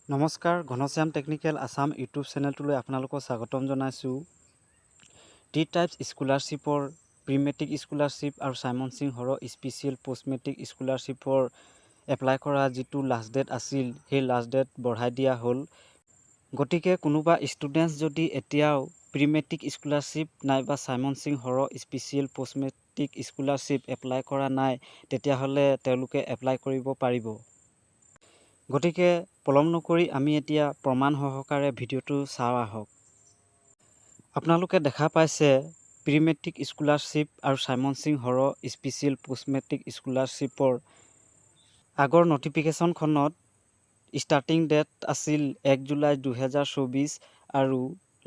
নমস্কাৰ, Ghanshyam technical Assam YouTube চেনেলটোলৈ আপোনালোকক স্বাগতম জনাইছোঁ। টি টাইপছ স্কলাৰশ্বিপৰ প্ৰি মেট্ৰিক স্কলাৰশ্বিপ আৰু Simon Singh Har special post matric স্কলাৰশ্বিপৰ এপ্লাই কৰা যিটো লাষ্ট ডেট আছিল, সেই লাষ্ট ডেট বঢ়াই দিয়া হ'ল। গতিকে কোনোবা ষ্টুডেণ্টছ যদি এতিয়াও প্ৰি মেট্ৰিক স্কলাৰশ্বিপ নাইবা Simon Singh Har special post matric scholarship apply কৰা নাই, তেতিয়াহ'লে তেওঁলোকে এপ্লাই কৰিব পাৰিব। গতিকে পলম নকৰি আমি এতিয়া প্ৰমাণ সহকাৰে ভিডিঅ'টো চাওঁ আহক। আপোনালোকে দেখা পাইছে প্ৰি মেট্ৰিক স্কলাৰশ্বিপ আৰু Simon Singh Har special post matric স্কলাৰশ্বিপৰ আগৰ নটিফিকেশ্যনখনত ষ্টাৰ্টিং ডেট আছিল 1 জুলাই 2024 আৰু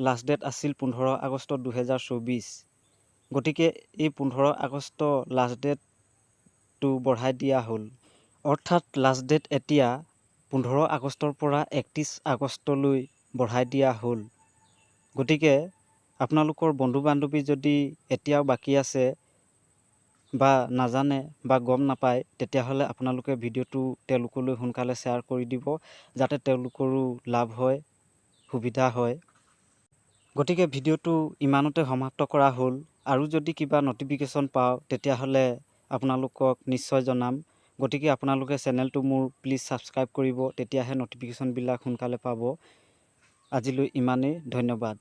লাষ্ট ডেট আছিল 15 আগষ্ট 2024। গতিকে এই 15 আগষ্ট লাষ্ট ডেটটো বঢ়াই দিয়া হ'ল। অৰ্থাৎ লাষ্ট ডেট এতিয়া 15 আগষ্টৰ পৰা 31 আগষ্টলৈ বঢ়াই দিয়া হ'ল। গতিকে আপোনালোকৰ বন্ধু বান্ধৱী যদি এতিয়াও বাকী আছে বা নাজানে বা গম নাপায়, তেতিয়াহ'লে আপোনালোকে ভিডিঅ'টো তেওঁলোকলৈ সোনকালে শ্বেয়াৰ কৰি দিব, যাতে তেওঁলোকৰো লাভ হয়, সুবিধা হয়। গতিকে ভিডিঅ'টো ইমানতে সমাপ্ত কৰা হ'ল। আৰু যদি কিবা নটিফিকেশ্যন পাওঁ তেতিয়াহ'লে আপোনালোকক নিশ্চয় জনাম। গতিকে আপোনালোকে চেনেলটো মোৰ প্লিজ ছাবস্ক্ৰাইব কৰিব, তেতিয়াহে নটিফিকেশ্যনবিলাক সোনকালে পাব। আজিলৈ ইমানেই, ধন্যবাদ।